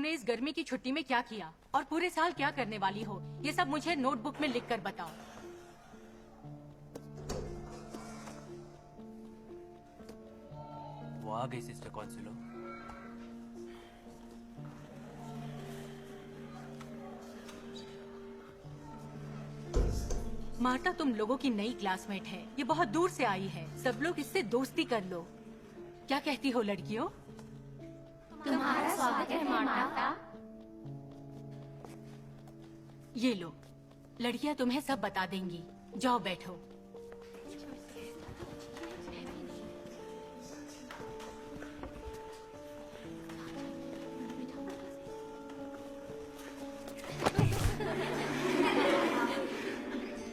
तुमने इस गर्मी की छुट्टी में क्या किया और पूरे साल क्या करने वाली हो, ये सब मुझे नोटबुक में लिख कर बताओ। वो आ गई सिस्टर कॉन्सुलो। मार्ता तुम लोगों की नई क्लासमेट है, ये बहुत दूर से आई है, सब लोग इससे दोस्ती कर लो। क्या कहती हो लड़कियों? तुम्हारा स्वागत है मार्ता। ये लो, लड़कियां तुम्हें सब बता देंगी। जाओ बैठो।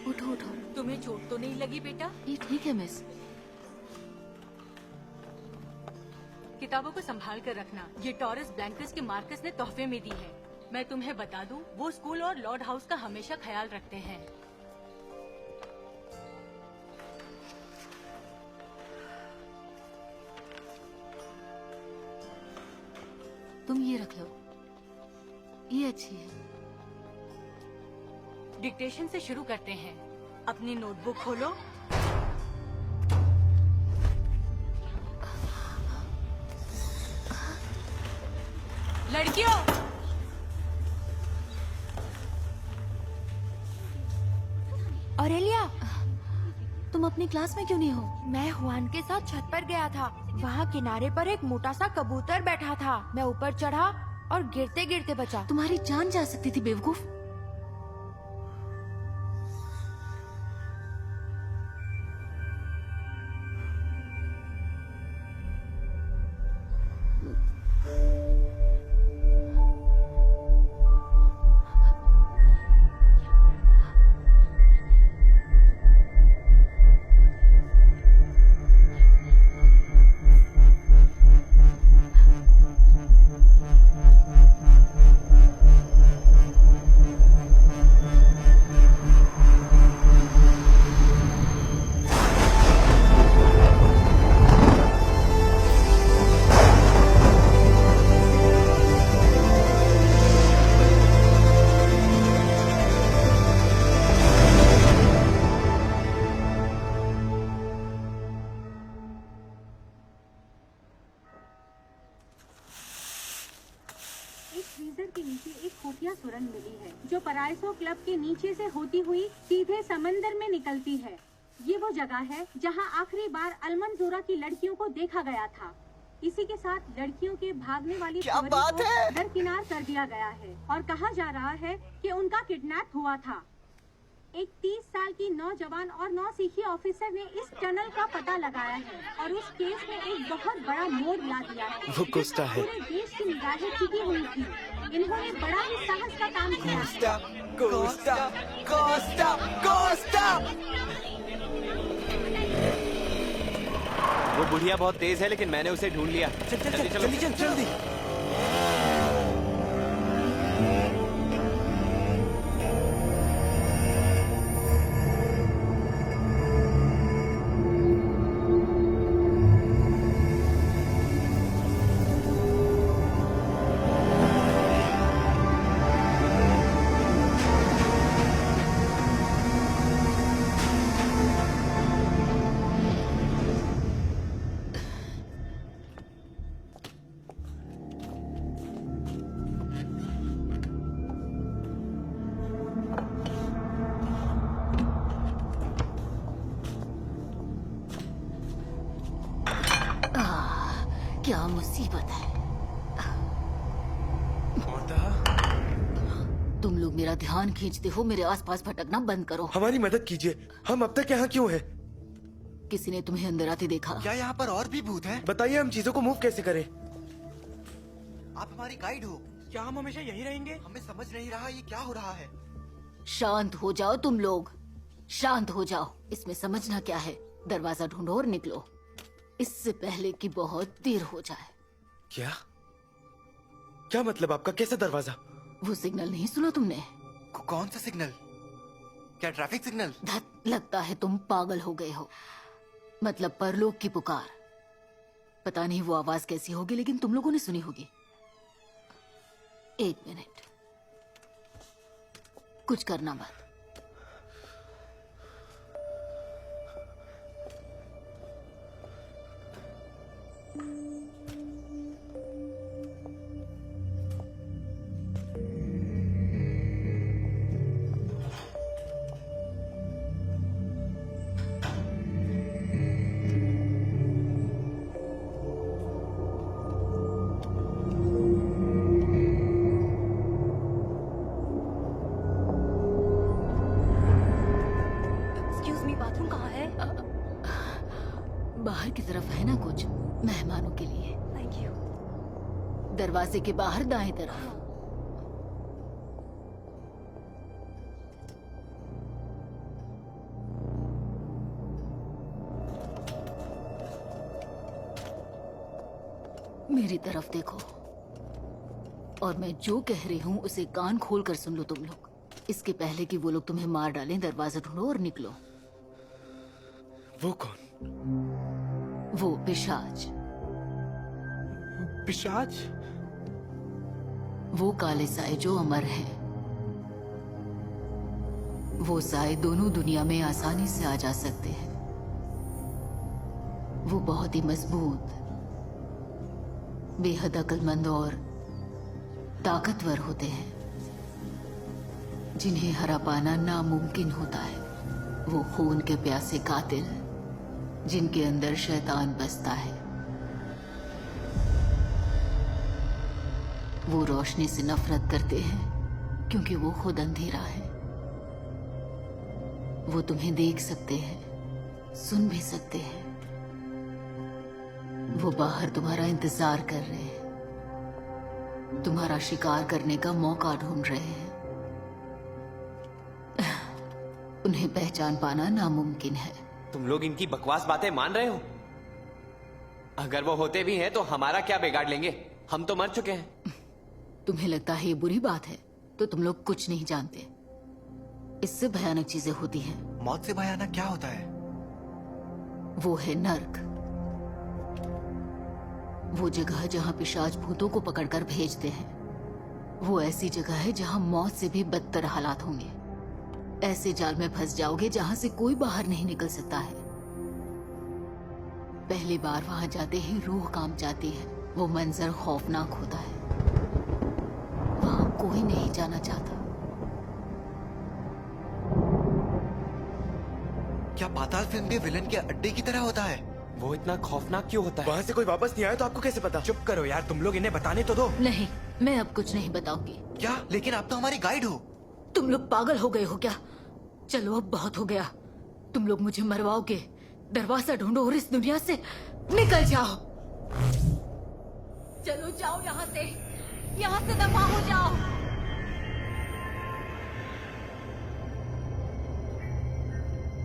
उठो उठो। तुम्हें चोट तो नहीं लगी बेटा? ये ठीक है मिस। किताबों को संभाल कर रखना, ये टॉरस ब्लैंकस के मार्कस ने तोहफे में दी है। मैं तुम्हें बता दूं, वो स्कूल और लॉर्ड हाउस का हमेशा ख्याल रखते हैं। तुम ये रख लो, ये अच्छी है। डिक्टेशन से शुरू करते हैं। अपनी नोटबुक खोलो। लड़कियों, ऑरेलिया, तुम अपनी क्लास में क्यों नहीं हो? मैं हुआन के साथ छत पर गया था। वहाँ किनारे पर एक मोटा सा कबूतर बैठा था। मैं ऊपर चढ़ा और गिरते गिरते बचा। तुम्हारी जान जा सकती थी बेवकूफ। फ्रीजर के नीचे एक खुफिया सुरंग मिली है जो पराइसो क्लब के नीचे से होती हुई सीधे समंदर में निकलती है। ये वो जगह है जहां आखिरी बार अलमंजोरा की लड़कियों को देखा गया था। इसी के साथ लड़कियों के भागने वाली खबरों को दरकिनार कर दिया गया है और कहा जा रहा है कि उनका किडनैप हुआ था। एक 30 साल की नौजवान और नौसिखी ऑफिसर ने इस टनल का पता लगाया है और उस केस में एक बहुत बड़ा मोड़ ला दिया है। वो कोस्टा है। पूरे देश की निगाहें टिकी हुई थी। इन्होंने बड़ा ही साहस का काम किया। Costa, Costa, Costa, Costa. वो बुढ़िया बहुत तेज है, लेकिन मैंने उसे ढूंढ लिया। जल्दी। क्या मुसीबत है। तुम लोग मेरा ध्यान खींचते हो, मेरे आसपास भटकना बंद करो। हमारी मदद कीजिए, हम अब तक यहाँ क्यों हैं? किसी ने तुम्हें अंदर आते देखा? क्या यहाँ पर और भी भूत हैं? बताइए, हम चीजों को मूव कैसे करें? आप हमारी गाइड हो। क्या हम हमेशा यही रहेंगे? हमें समझ नहीं रहा ये क्या हो रहा है। शांत हो जाओ तुम लोग, शांत हो जाओ। इसमें समझना क्या है? दरवाजा ढूंढो और निकलो, इससे पहले कि बहुत देर हो जाए। क्या मतलब आपका? कैसा दरवाजा? वो सिग्नल नहीं सुना तुमने? कौन सा सिग्नल? क्या ट्रैफिक सिग्नल? धत, लगता है तुम पागल हो गए हो। मतलब परलोक की पुकार। पता नहीं वो आवाज कैसी होगी, लेकिन तुम लोगों ने सुनी होगी। एक मिनट, कुछ करना मत। एक्सक्यूज मी, बाथरूम कहाँ है? बाहर की तरफ है ना कुछ, मेहमानों के लिए। Thank you. दरवाजे के बाहर दाएं तरफ। मेरी तरफ देखो, और मैं जो कह रही हूँ उसे कान खोल कर सुन लो तुम लोग। इसके पहले कि वो लोग तुम्हें मार डालें, दरवाजा ढूंढो और निकलो। वो कौन? वो पिशाच, पिशाच? वो काले साए जो अमर हैं। वो साए दोनों दुनिया में आसानी से आ जा सकते हैं। वो बहुत ही मजबूत, बेहद अक्लमंद और ताकतवर होते हैं, जिन्हें हरा पाना नामुमकिन होता है। वो खून के प्यासे कातिल, जिनके अंदर शैतान बसता है। वो रोशनी से नफरत करते हैं क्योंकि वो खुद अंधेरा है। वो तुम्हें देख सकते हैं, सुन भी सकते हैं। वो बाहर तुम्हारा इंतजार कर रहे हैं, तुम्हारा शिकार करने का मौका ढूंढ रहे हैं। उन्हें पहचान पाना नामुमकिन है। तुम लोग इनकी बकवास बातें मान रहे हो? अगर वो होते भी हैं तो हमारा क्या बिगाड़ लेंगे? हम तो मर चुके हैं। तुम्हें लगता है ये बुरी बात है, तो तुम लोग कुछ नहीं जानते। इससे भयानक चीजें होती हैं। मौत से भयानक क्या होता है? वो है नर्क। वो जगह जहां पिशाच भूतों को पकड़कर भेजते हैं। वो ऐसी जगह है जहां मौत से भी बदतर हालात होंगे। ऐसे जाल में फंस जाओगे जहां से कोई बाहर नहीं निकल सकता है। पहली बार वहां जाते ही रूह कांप जाती है। वो मंजर खौफनाक होता है। वहां कोई नहीं जाना चाहता। क्या पाताल फिल्म के विलन के अड्डे की तरह होता है? वो इतना खौफनाक क्यों होता है? वहाँ से कोई वापस नहीं आया तो आपको कैसे पता? चुप करो यार, तुम लोग इन्हें बताने तो दो। नहीं, मैं अब कुछ नहीं बताऊंगी। क्या? लेकिन आप तो हमारी गाइड हो। तुम लोग पागल हो गए हो क्या? चलो अब बहुत हो गया। तुम लोग मुझे मरवाओगे। दरवाजा ढूंढो और इस दुनिया से निकल जाओ। चलो जाओ यहाँ से दफा हो जाओ।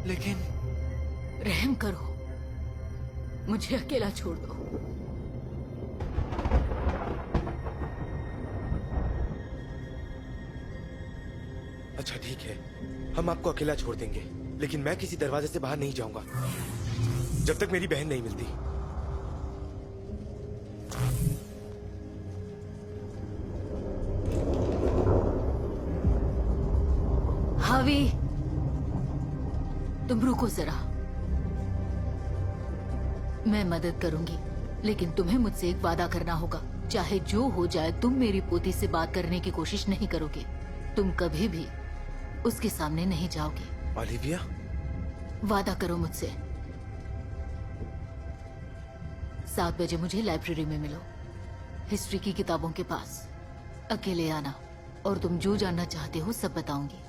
लेकिन रहम करो, मुझे अकेला छोड़ दो। अच्छा ठीक है, हम आपको अकेला छोड़ देंगे, लेकिन मैं किसी दरवाजे से बाहर नहीं जाऊंगा जब तक मेरी बहन नहीं मिलती। हावी, तुम रुको जरा। मैं मदद करूंगी, लेकिन तुम्हें मुझसे एक वादा करना होगा। चाहे जो हो जाए, तुम मेरी पोती से बात करने की कोशिश नहीं करोगे। तुम कभी भी उसके सामने नहीं जाओगे। ओलिविया, वादा करो मुझसे। 7 बजे मुझे लाइब्रेरी में मिलो, हिस्ट्री की किताबों के पास। अकेले आना, और तुम जो जानना चाहते हो सब बताऊंगी।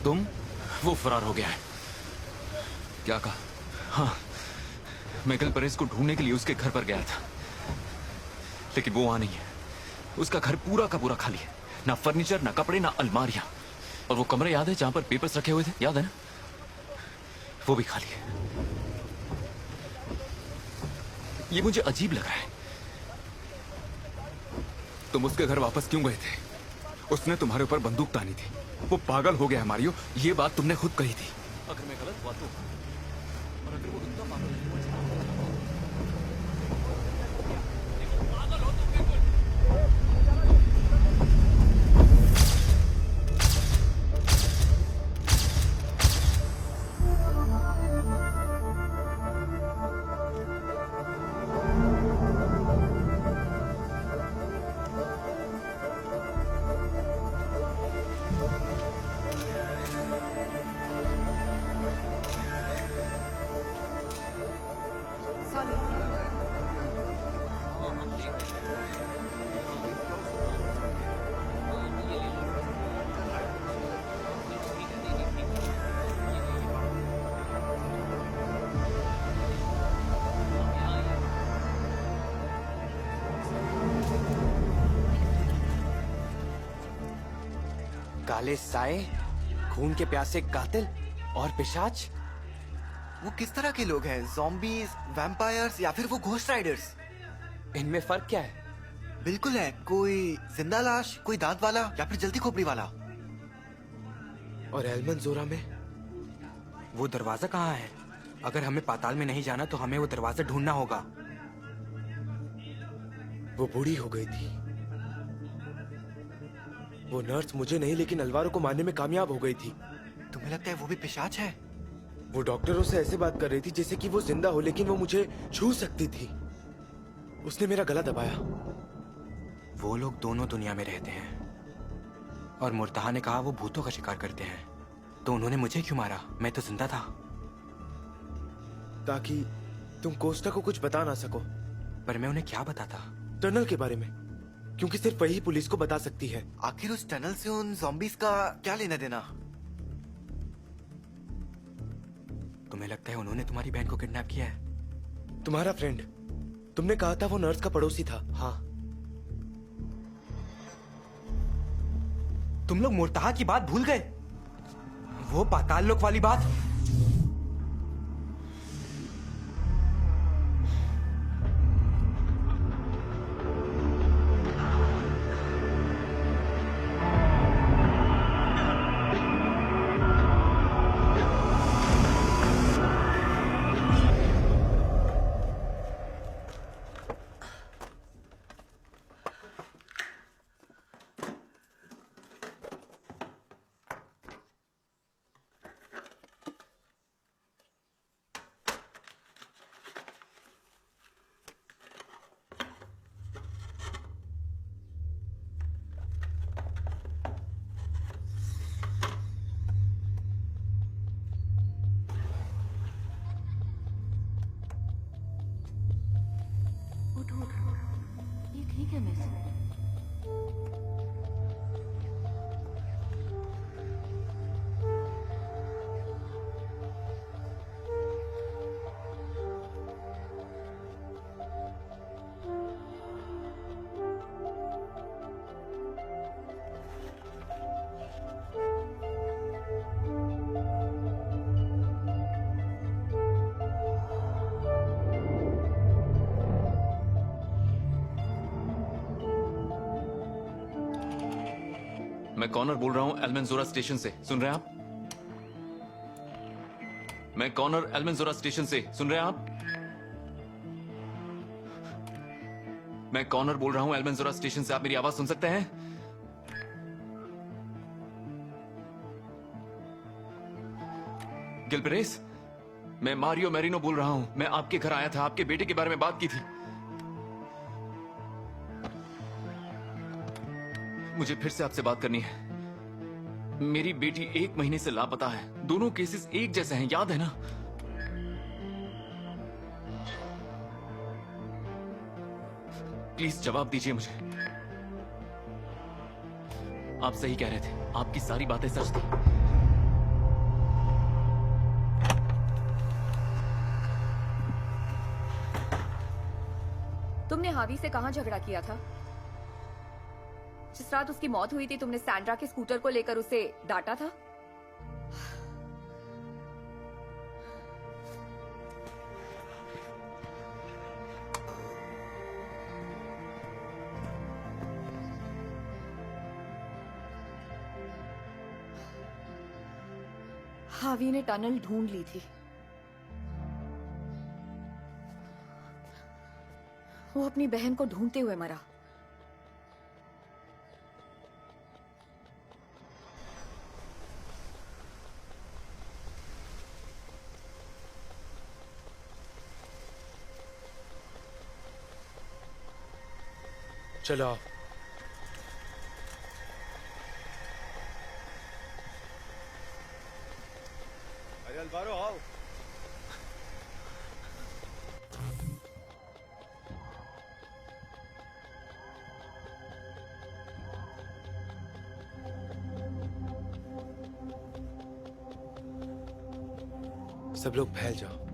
तुम? वो फरार हो गया है। क्या कहा? हाँ, मैं कल परेश को ढूंढने के लिए उसके घर पर गया था, लेकिन वो वहां नहीं है। उसका घर पूरा का पूरा खाली है, ना फर्नीचर, ना कपड़े, ना अलमारियां। और वो कमरे याद है जहां पर पेपर्स रखे हुए थे, याद है ना? वो भी खाली है। ये मुझे अजीब लग रहा है। तुम उसके घर वापस क्यों गए थे? उसने तुम्हारे ऊपर बंदूक तानी थी। वो पागल हो गया है मारियो, ये बात तुमने खुद कही थी। अगर मैं गलत हुआ तो, और अगर वो इतना पागल है, काले साए, खून के प्यासे कातिल और पिशाच। वो किस तरह के लोग हैं? ज़ॉम्बीज, वैम्पायर्स या फिर वो घोस्ट राइडर्स? इनमें फर्क क्या है? बिल्कुल है। कोई जिंदा लाश, कोई दांत वाला या फिर जल्दी खोपड़ी वाला। और एल्मंजोरा में वो दरवाजा कहाँ है? अगर हमें पाताल में नहीं जाना तो हमें वो दरवाजा ढूंढना होगा। वो बूढ़ी हो गई थी। वो नर्स मुझे नहीं लेकिन अलवारो को मारने में कामयाब हो गई थी। तुम्हें लगता है वो भी पिशाच है? वो डॉक्टरों से ऐसे बात कर रही थी जैसे कि वो जिंदा हो, लेकिन वो मुझे छू सकती थी। उसने मेरा गला दबाया। वो लोग दोनों दुनिया में रहते हैं और मुर्तहा ने कहा वो भूतों का शिकार करते हैं। तो उन्होंने मुझे क्यों मारा? मैं तो जिंदा था। ताकि तुम कोस्टा को कुछ बता ना सको। पर मैं उन्हें क्या बताता? टनल के बारे में, क्योंकि सिर्फ वही पुलिस को बता सकती है। आखिर उस टनल से उन ज़ॉम्बीज का क्या लेना देना? तुम्हें लगता है उन्होंने तुम्हारी बहन को किडनैप किया है? तुम्हारा फ्रेंड, तुमने कहा था वो नर्स का पड़ोसी था। हाँ। तुम लोग मुर्तहा की बात भूल गए? वो पाताल लोक वाली बात? ये ठीक है मिस। मैं कॉनर बोल रहा हूं एल्मेंजोरा स्टेशन से, सुन रहे हैं आप? मैं कॉनर एल्मेंजोरा स्टेशन से, सुन रहे हैं आप? मैं कॉनर बोल रहा हूं एल्मेंजोरा स्टेशन से, आप मेरी आवाज सुन सकते हैं? गिलपरेस, मैं मारियो मैरिनो बोल रहा हूं। मैं आपके घर आया था, आपके बेटे के बारे में बात की थी। मुझे फिर से आपसे बात करनी है। मेरी बेटी 1 महीने से लापता है। दोनों केसेस एक जैसे हैं, याद है ना? प्लीज जवाब दीजिए मुझे। आप सही कह रहे थे, आपकी सारी बातें सच थी। तुमने हावी से कहां झगड़ा किया था? जिस रात उसकी मौत हुई थी तुमने सैंड्रा के स्कूटर को लेकर उसे डांटा था। हावी ने टनल ढूंढ ली थी। वो अपनी बहन को ढूंढते हुए मरा। चलो आओ। अरे अलवारो आओ। सब लोग फैल जाओ।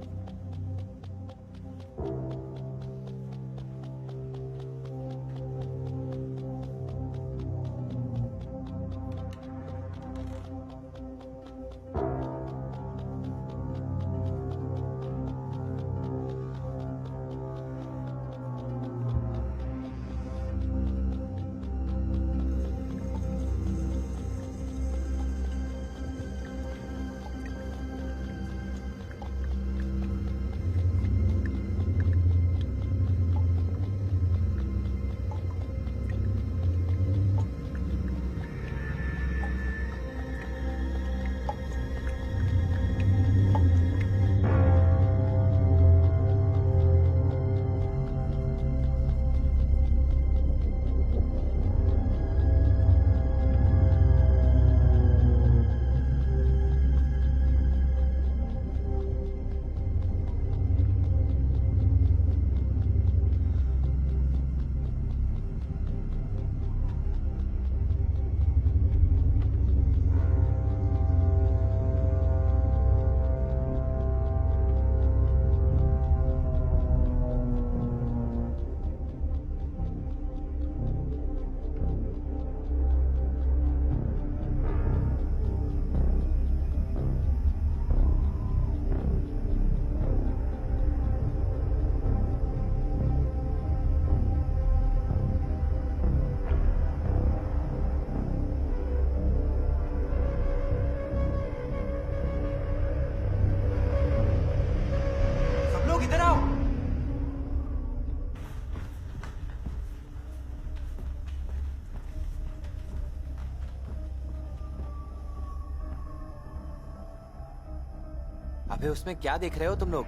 अबे उसमें क्या देख रहे हो तुम लोग?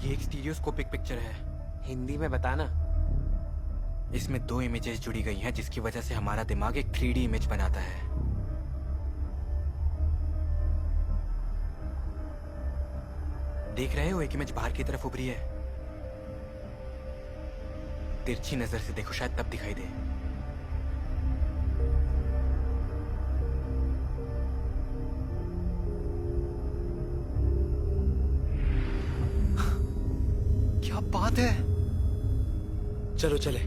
ये एक स्टीरियोस्कोपिक पिक्चर है। हिंदी में बताना। इसमें 2 इमेजेस जुड़ी गई हैं जिसकी वजह से हमारा दिमाग एक 3D इमेज बनाता है। देख रहे हो, एक इमेज बाहर की तरफ उभरी है। तिरछी नजर से देखो, शायद तब दिखाई दे। क्या बात है। चलो चले।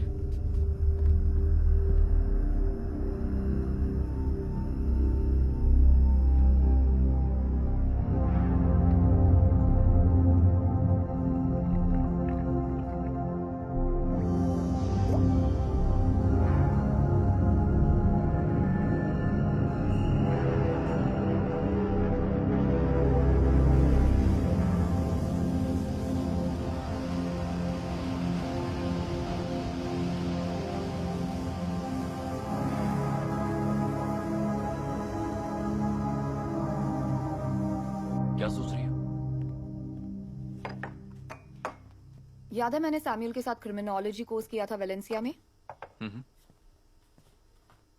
क्या सोच रही हो? याद है मैंने सैमुअल के साथ क्रिमिनोलॉजी कोर्स किया था वेलेंसिया में?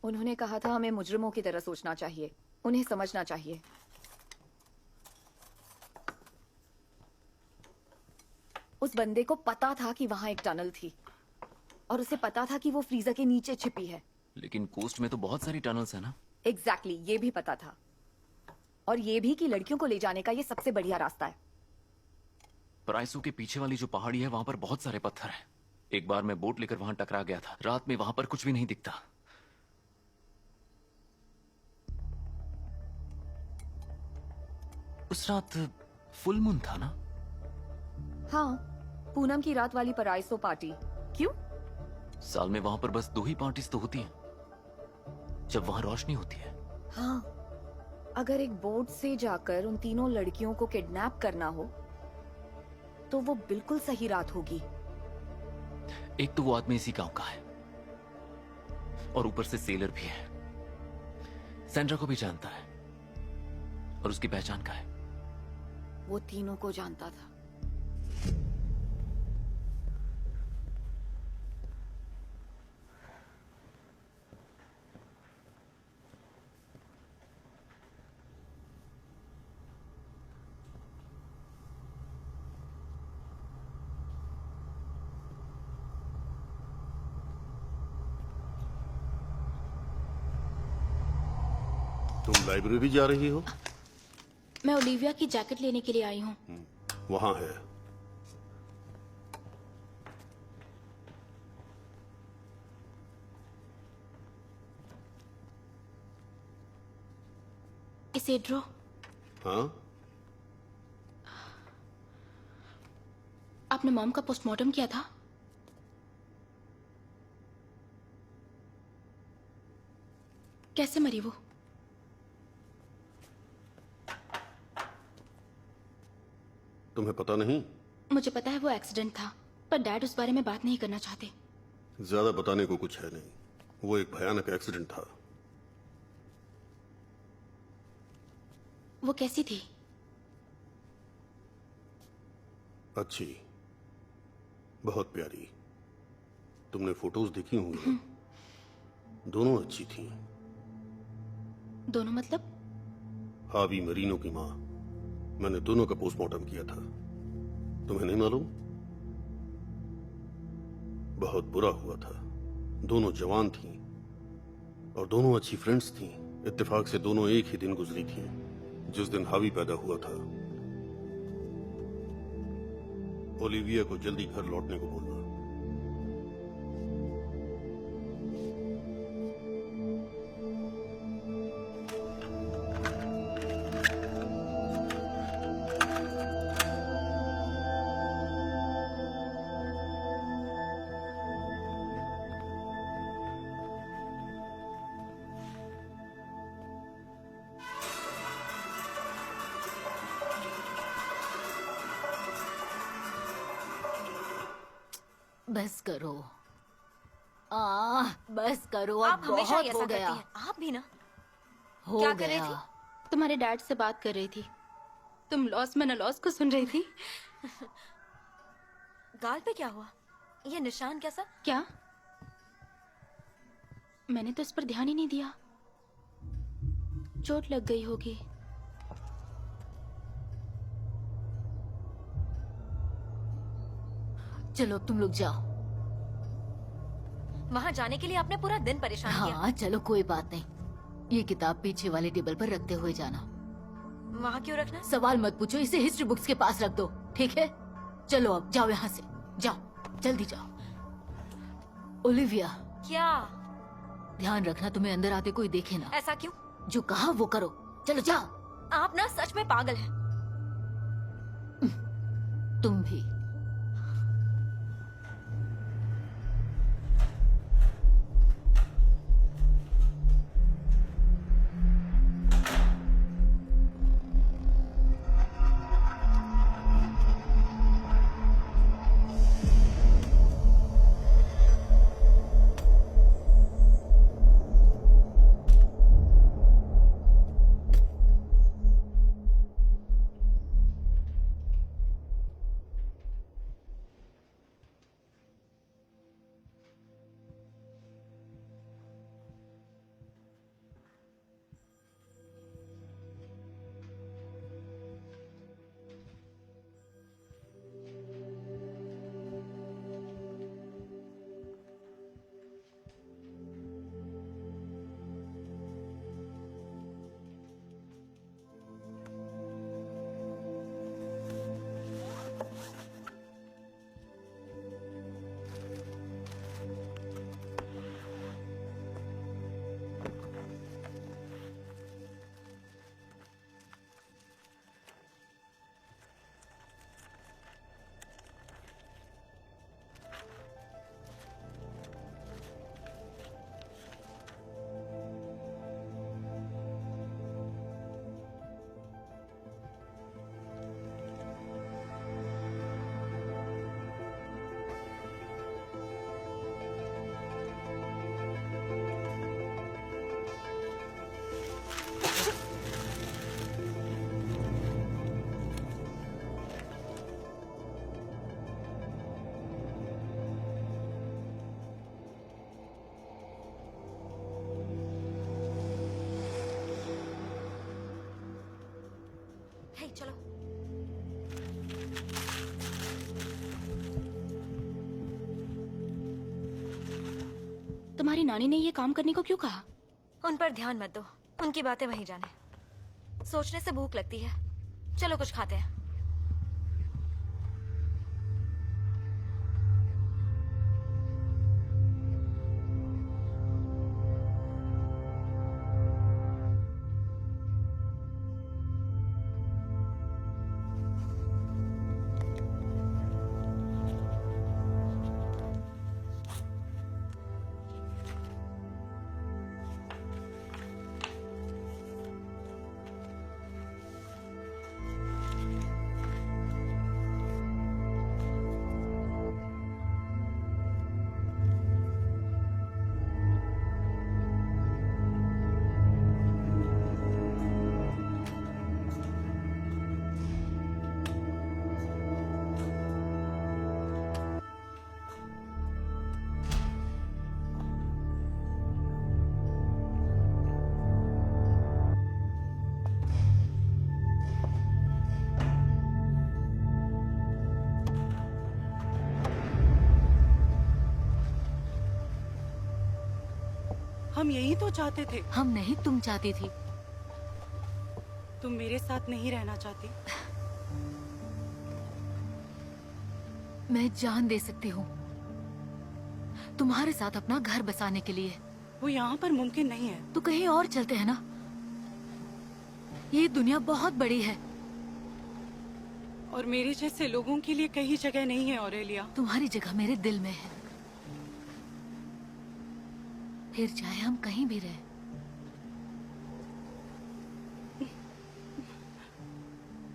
उन्होंने कहा था हमें मुजरिमों की तरह सोचना चाहिए, उन्हें समझना चाहिए। उस बंदे को पता था कि वहां एक टनल थी। और उसे पता था कि वो फ्रीजर के नीचे छिपी है। लेकिन कोस्ट में तो बहुत सारी टनल्स है ना। एग्जैक्टली, ये भी पता था। और ये भी कि लड़कियों को ले जाने का ये सबसे बढ़िया रास्ता है। पराइसो के पीछे वाली जो पहाड़ी है वहां पर बहुत सारे पत्थर हैं। एक बार मैं बोट लेकर वहां टकरा गया था। रात में वहां पर कुछ भी नहीं दिखता। उस रात फुल मून था ना? हाँ, पूनम की रात वाली पराइसो पार्टी। क्यों? साल में वहां पर बस 2 ही पार्टीज तो होती हैं जब वहां रोशनी होती है। हाँ, अगर एक बोट से जाकर उन तीनों लड़कियों को किडनैप करना हो तो वो बिल्कुल सही रात होगी। एक तो वो आदमी इसी गांव का है और ऊपर से सेलर भी है। सैंड्रा को भी जानता है और उसकी पहचान का है। वो तीनों को जानता था। तुम लाइब्रेरी जा रही हो? मैं ओलिविया की जैकेट लेने के लिए आई हूँ। वहां है। इसेड्रो। हाँ? आपने मॉम का पोस्टमार्टम किया था? कैसे मरी वो? तुम्हें पता नहीं? मुझे पता है वो एक्सीडेंट था, पर डैड उस बारे में बात नहीं करना चाहते। ज्यादा बताने को कुछ है नहीं। वो एक भयानक एक्सीडेंट था। वो कैसी थी? अच्छी, बहुत प्यारी। तुमने फोटोज देखी होंगी। दोनों अच्छी थी। दोनों मतलब? हावी मरीनो की माँ। मैंने दोनों का पोस्टमार्टम किया था। तुम्हें नहीं मालूम? बहुत बुरा हुआ था। दोनों जवान थीं और दोनों अच्छी फ्रेंड्स थीं। इत्तेफाक से दोनों एक ही दिन गुजरी थीं जिस दिन हावी पैदा हुआ था। ओलिविया को जल्दी घर लौटने को बोलना। बस करो। बस करो। आप अब हमेशा बहुत ऐसा हो करती गया। हैं। आप भी ना। हो क्या कर रही गया। थी? तुम्हारे डैड से बात कर रही थी। तुम लॉस में न लॉस को सुन रही थी। गाल पे क्या हुआ? ये निशान कैसा? क्या? मैंने तो इस पर ध्यान ही नहीं दिया। चोट लग गई होगी। चलो तुम लोग जाओ। वहाँ जाने के लिए आपने पूरा दिन परेशान किया। हाँ चलो कोई बात नहीं। ये किताब पीछे वाले टेबल पर रखते हुए जाना। वहाँ क्यों रखना? सवाल मत पूछो, इसे हिस्ट्री बुक्स के पास रख दो, ठीक है? चलो अब जाओ यहाँ से, जाओ जल्दी जाओ। ओलिविया, क्या? ध्यान रखना तुम्हें अंदर आते कोई देखे ना। ऐसा क्यों? जो कहा वो करो। चलो जाओ। आप ना सच में पागल हैं। तुम भी। तुम्हारी नानी ने ये काम करने को क्यों कहा? उन पर ध्यान मत दो, उनकी बातें वहीं जाने। सोचने से भूख लगती है, चलो कुछ खाते हैं। हम यही तो चाहते थे। हम नहीं, तुम चाहती थी। तुम मेरे साथ नहीं रहना चाहती? मैं जान दे सकती हूँ तुम्हारे साथ अपना घर बसाने के लिए। वो यहाँ पर मुमकिन नहीं है। तो कहीं और चलते हैं ना। ये दुनिया बहुत बड़ी है और मेरे जैसे लोगों के लिए कहीं जगह नहीं है ऑरेलिया। तुम्हारी जगह मेरे दिल में है, फिर चाहे हम कहीं भी रहें।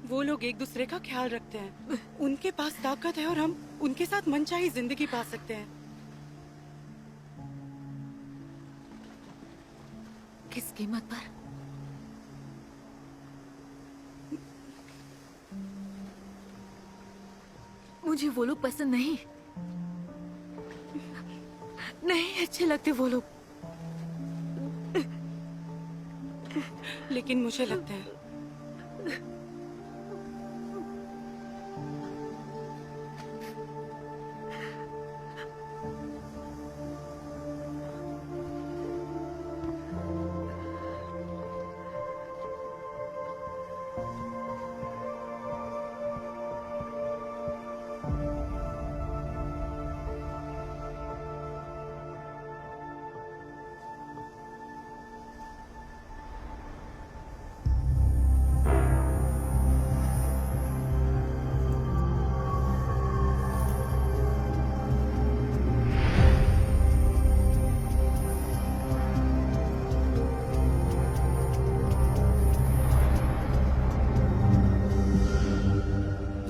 वो लोग एक दूसरे का ख्याल रखते हैं, उनके पास ताकत है और हम उनके साथ मनचाही जिंदगी पा सकते हैं। किस कीमत पर? मुझे वो लोग पसंद नहीं, नहीं अच्छे लगते वो लोग। लेकिन मुझे लगता है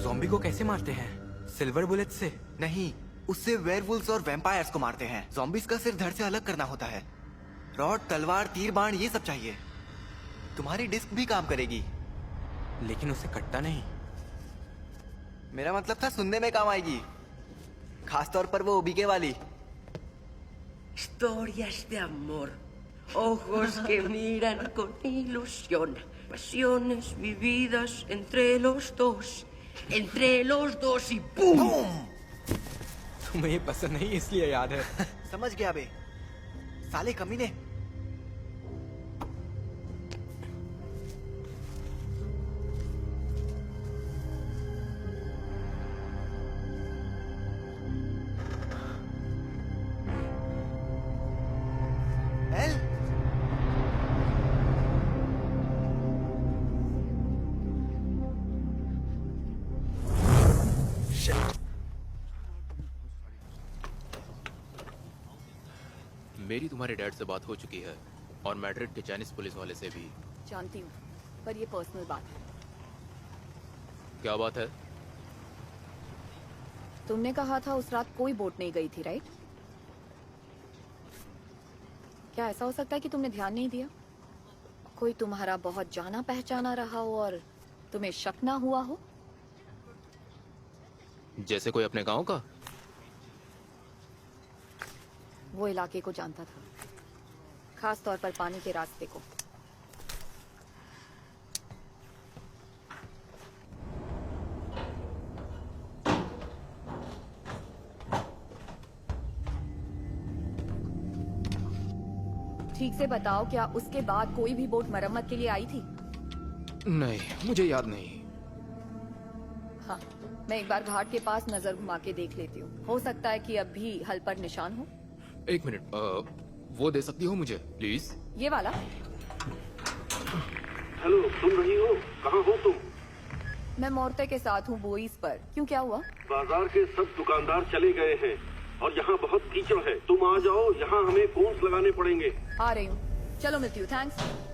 ज़ॉम्बी को कैसे मारते हैं? सिल्वर बुलेट से? नहीं, उससे वेयरवुल्व्स और वैम्पायर्स को मारते हैं। ज़ॉम्बीज का सिर धड़ से अलग करना होता है। रॉड, तलवार, तीर बाण ये सब चाहिए। तुम्हारी डिस्क भी काम करेगी, लेकिन उसे कटता नहीं। मेरा मतलब था सुनने में काम आएगी, खास तौर पर वो ओबीके वाली। Historias de amor, ojos que miran con ilusión, pasiones vividas entre los dos y ¡pum! तुम्हें ये पसंद नहीं इसलिए याद है। समझ गया बे, साले कमीने। मेरी तुम्हारे डैड से बात हो चुकी है और मैड्रिड के चाइनीज पुलिस वाले से भी। जानती हूँ, पर ये पर्सनल बात है। क्या बात है? तुमने कहा था उस रात कोई बोट नहीं गई थी, राइट? क्या ऐसा हो सकता है कि तुमने ध्यान नहीं दिया? कोई तुम्हारा बहुत जाना पहचाना रहा हो और तुम्हें शक ना हुआ हो? जैसे कोई अपने गांव का? वो इलाके को जानता था, खास तौर पर पानी के रास्ते को। ठीक से बताओ, क्या उसके बाद कोई भी बोट मरम्मत के लिए आई थी? नहीं, मुझे याद नहीं। हाँ, मैं एक बार घाट के पास नजर घुमा के देख लेती हूँ। हो सकता है कि अब भी हल पर निशान हो। एक मिनट, वो दे सकती हो मुझे प्लीज? ये वाला? हेलो, सुन रही हो? कहाँ हो तुम? मैं मोर्ते के साथ हूँ बोईस पर। क्यों, क्या हुआ? बाजार के सब दुकानदार चले गए हैं और यहाँ बहुत कीचड़ है। तुम आ जाओ, यहाँ हमें कोन्स लगाने पड़ेंगे। आ रही हूँ, चलो मिलती हूँ। थैंक्स।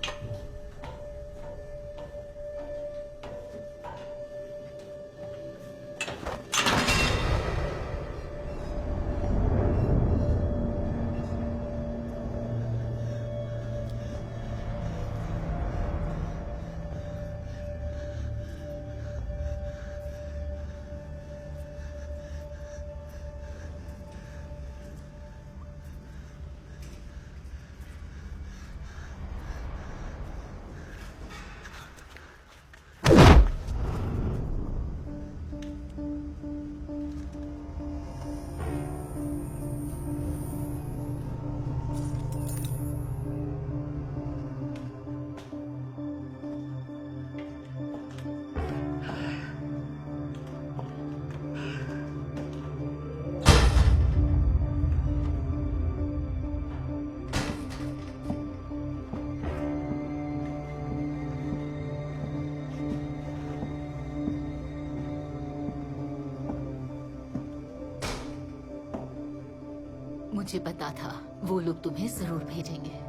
मुझे पता था वो लोग तुम्हें जरूर भेजेंगे।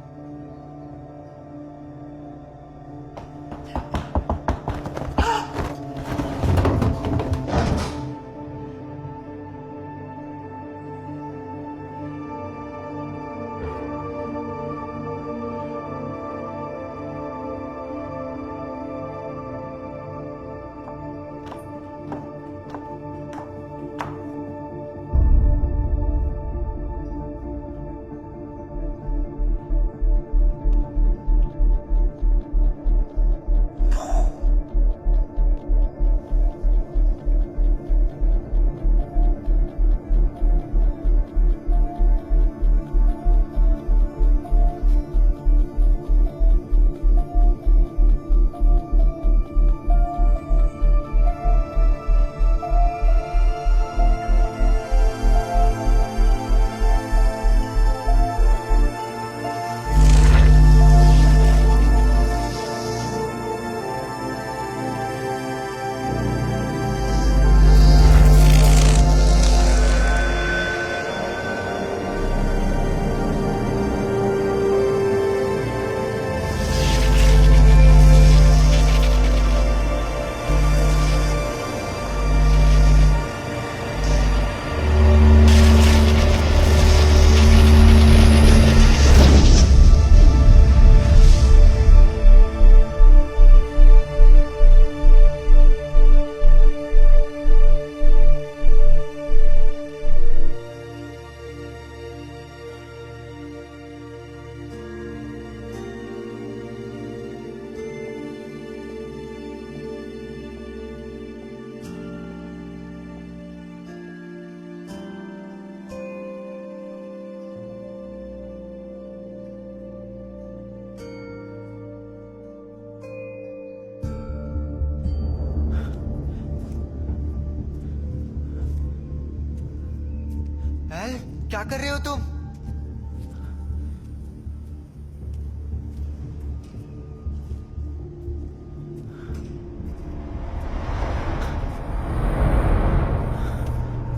क्या कर रहे हो तुम?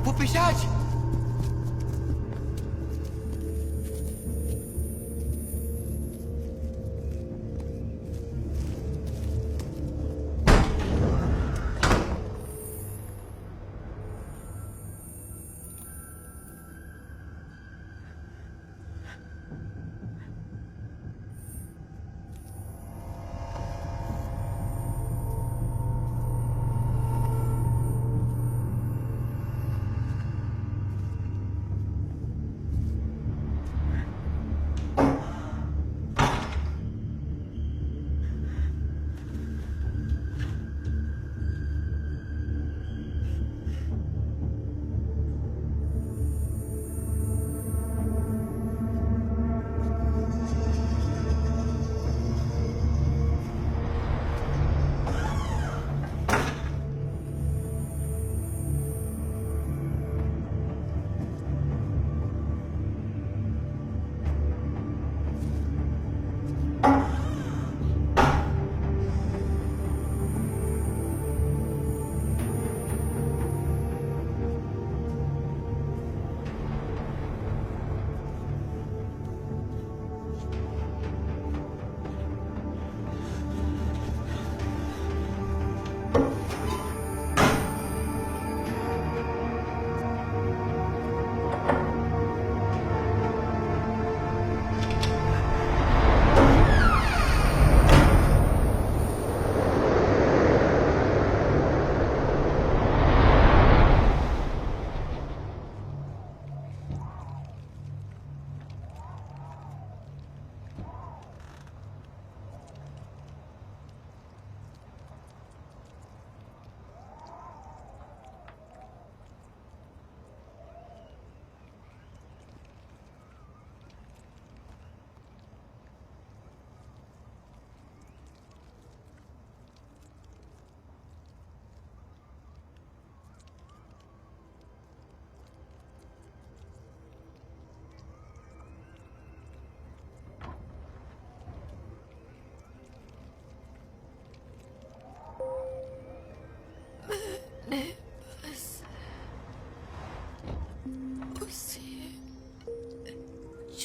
वो पिशाच!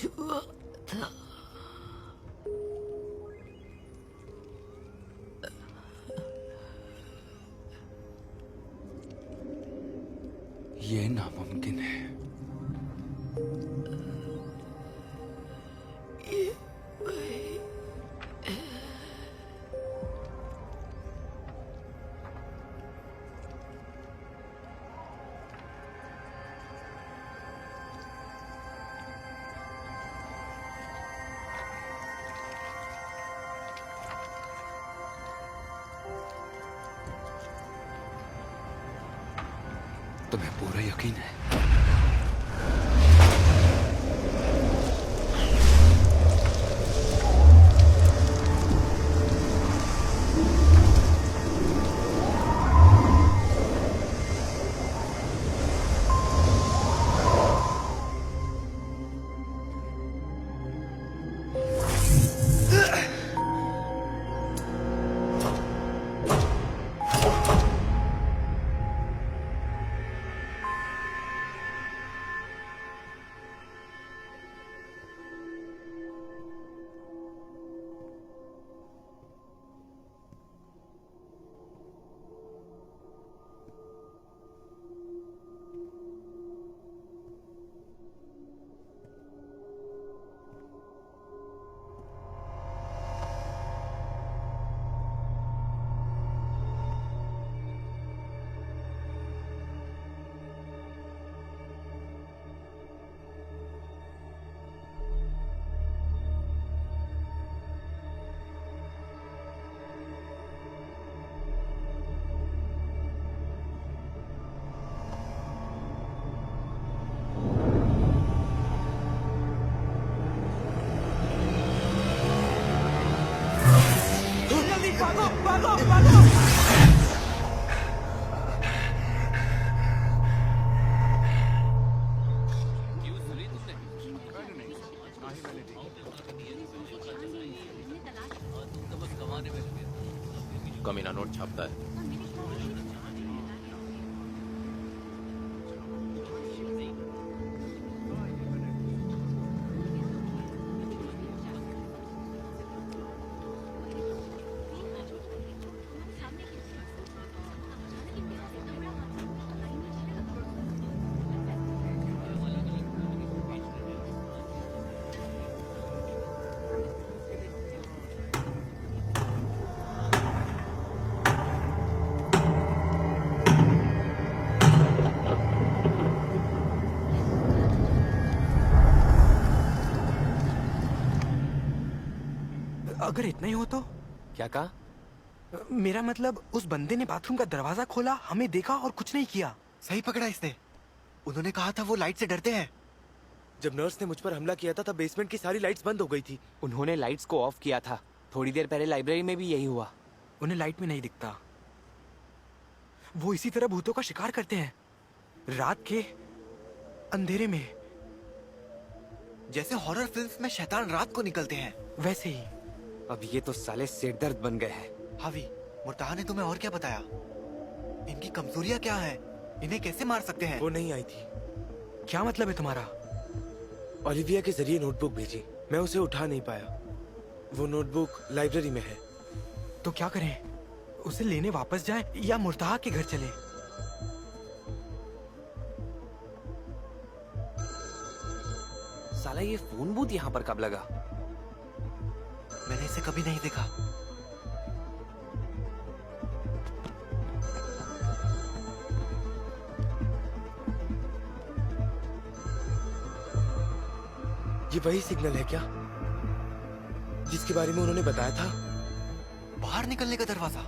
छुआ था। ये नामुमकिन है। तुम्हें पूरा यकीन है? भागो भागो भागो। कमीना नोट छापता है। अगर इतना ही हो तो? क्या कहा? मेरा मतलब उस बंदे ने बाथरूम का दरवाजा खोला, हमें देखा और कुछ नहीं किया। सही पकड़ा इसने। उन्होंने कहा था वो लाइट से डरते हैं। जब नर्स ने मुझ पर हमला किया था तब बेसमेंट की सारी लाइट्स बंद हो गई थी। उन्होंने लाइट्स को ऑफ किया था। थोड़ी देर पहले लाइब्रेरी में भी यही हुआ। उन्हें लाइट में नहीं दिखता। वो इसी तरह भूतों का शिकार करते हैं, रात के अंधेरे में। जैसे हॉरर फिल्म्स में शैतान रात को निकलते हैं, वैसे ही। अब ये तो साले सिर दर्द बन गए हैं। हावी, मुर्ताहा ने तुम्हें और क्या बताया? इनकी कमजोरियां क्या हैं? इन्हें कैसे मार सकते हैं? वो नहीं आई थी। क्या मतलब है तुम्हारा? ओलिविया के जरिए नोटबुक भेजी, मैं उसे उठा नहीं पाया। वो नोटबुक लाइब्रेरी में है। तो क्या करें? उसे लेने वापस जाएं या मुर्ताहा के घर चलें? साला ये फोन बूथ यहाँ पर कब लगा? मैंने इसे कभी नहीं देखा। ये वही सिग्नल है क्या जिसके बारे में उन्होंने बताया था? बाहर निकलने का दरवाजा।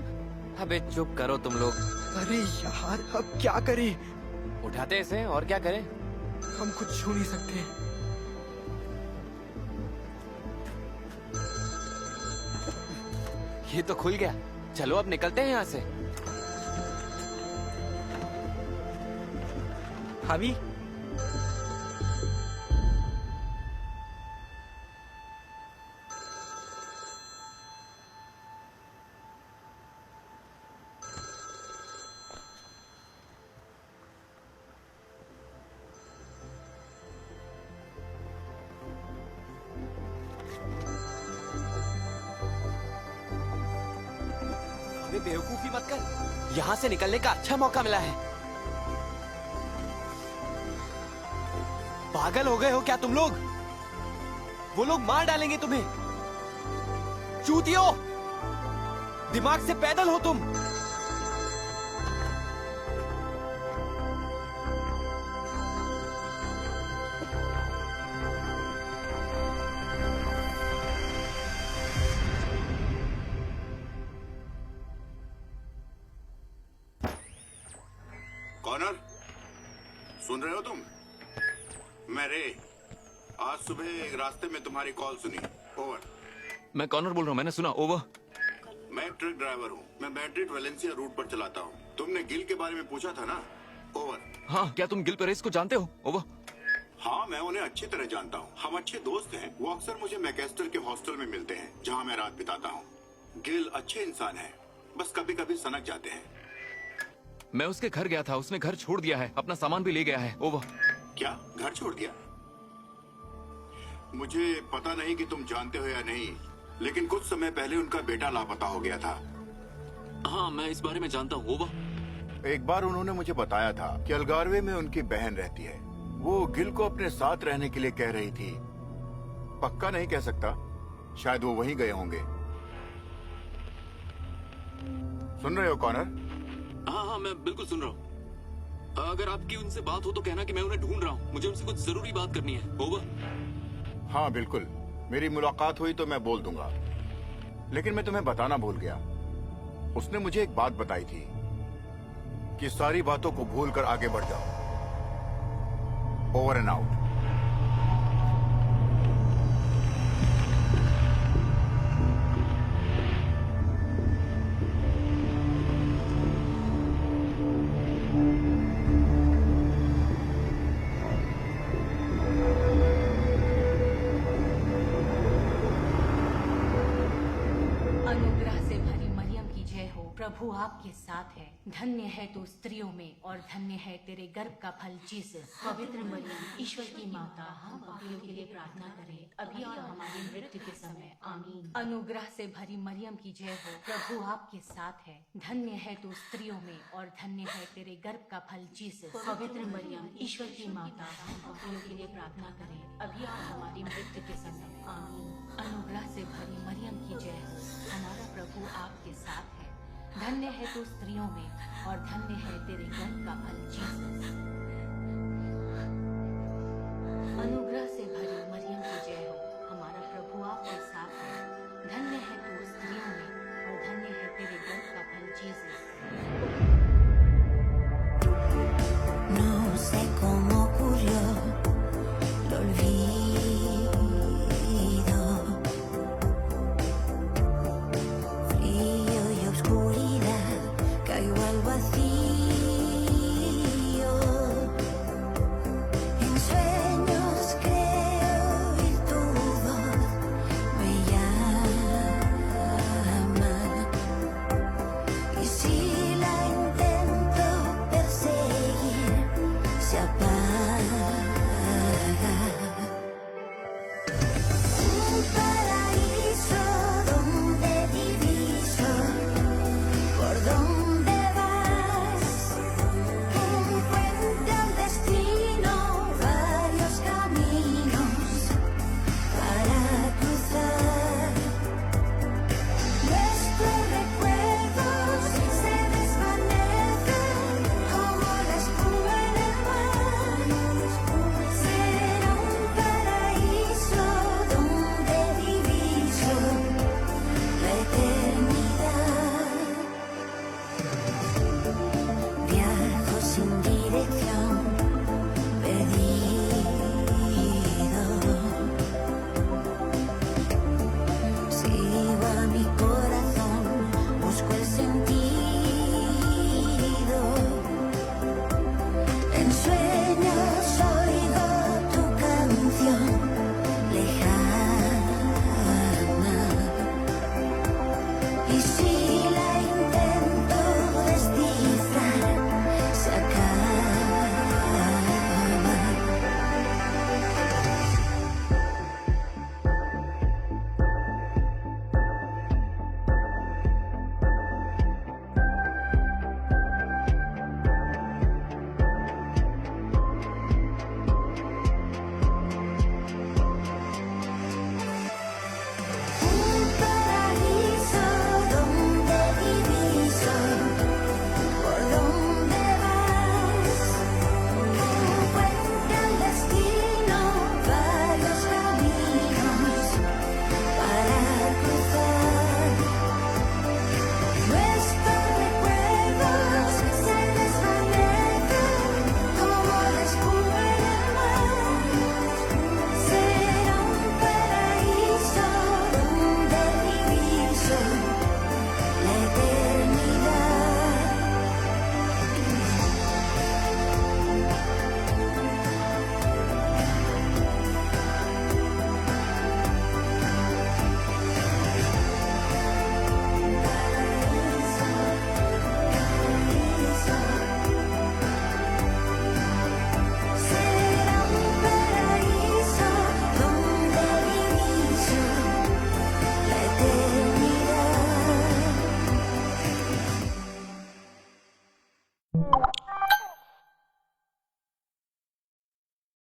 अबे चुप करो तुम लोग। अरे यार, अब क्या करें? उठाते इसे और क्या करें? हम कुछ छू नहीं सकते। ये तो खुल गया। चलो अब निकलते हैं यहाँ से। हावी, अबे बेवकूफी मत कर, यहाँ से निकलने का अच्छा मौका मिला है। पागल हो गए हो क्या तुम लोग? वो लोग मार डालेंगे तुम्हें। चूतियो, दिमाग से पैदल हो तुम। कॉनर, सुन रहे हो तुम? मैं रे, आज सुबह एक रास्ते में तुम्हारी कॉल सुनी। ओवर। मैं कॉनर बोल रहा हूँ, मैंने सुना। ओवर। मैं ट्रक ड्राइवर हूँ, मैं मैड्रिड वेलेंसिया रूट पर चलाता हूँ। तुमने गिल के बारे में पूछा था ना? ओवर। हाँ, क्या तुम गिल पेरेस को जानते हो? ओवर। हाँ, मैं उन्हें अच्छी तरह जानता हूँ, हम अच्छे दोस्त हैं। वो अक्सर मुझे मैकेस्टर के हॉस्टल में मिलते हैं, जहाँ मैं रात बिताता हूँ। गिल अच्छे इंसान है, बस कभी कभी सनक जाते हैं। मैं उसके घर गया था, उसने घर छोड़ दिया है, अपना सामान भी ले गया है। ओवर। क्या घर छोड़ दिया? मुझे पता नहीं कि तुम जानते हो या नहीं, लेकिन कुछ समय पहले उनका बेटा लापता हो गया था। हाँ, मैं इस बारे में जानता हूँ। ओवर। एक बार उन्होंने मुझे बताया था कि अलगारवे में उनकी बहन रहती है। वो गिल को अपने साथ रहने के लिए कह रही थी। पक्का नहीं कह सकता, शायद वो वहीं गए होंगे। सुन रहे हो कॉनर? हाँ, मैं बिल्कुल सुन रहा हूँ। अगर आपकी उनसे बात हो तो कहना कि मैं उन्हें ढूंढ रहा हूँ, मुझे उनसे कुछ जरूरी बात करनी है। ओवर। हाँ बिल्कुल, मेरी मुलाकात हुई तो मैं बोल दूंगा, लेकिन मैं तुम्हें बताना भूल गया। उसने मुझे एक बात बताई थी कि सारी बातों को भूलकर आगे बढ़ जाओ। Over and out. अनुग्रह से भरी मरियम की जय हो, प्रभु आपके साथ है। धन्य है तू स्त्रियों में और धन्य है तेरे गर्भ का फल जीसस। पवित्र मरियम, ईश्वर की माता, हम पापियों के लिए प्रार्थना करें, अभी और हमारी मृत्यु के समय। आमीन। अनुग्रह से भरी मरियम की जय हो, प्रभु आपके साथ है। धन्य है तू स्त्रियों में और धन्य है तेरे गर्भ का फल जीसस। पवित्र मरियम, ईश्वर की माता, हम पापियों के लिए प्रार्थना करें, अभी और हमारी मृत्यु के समय। आमीन। अनुग्रह से भरी मरियम की जय हो, हमारा प्रभु आपके साथ है। धन्य है तू स्त्रियों में और धन्य है तेरे गर्भ का फल जीसस। अनुग्रह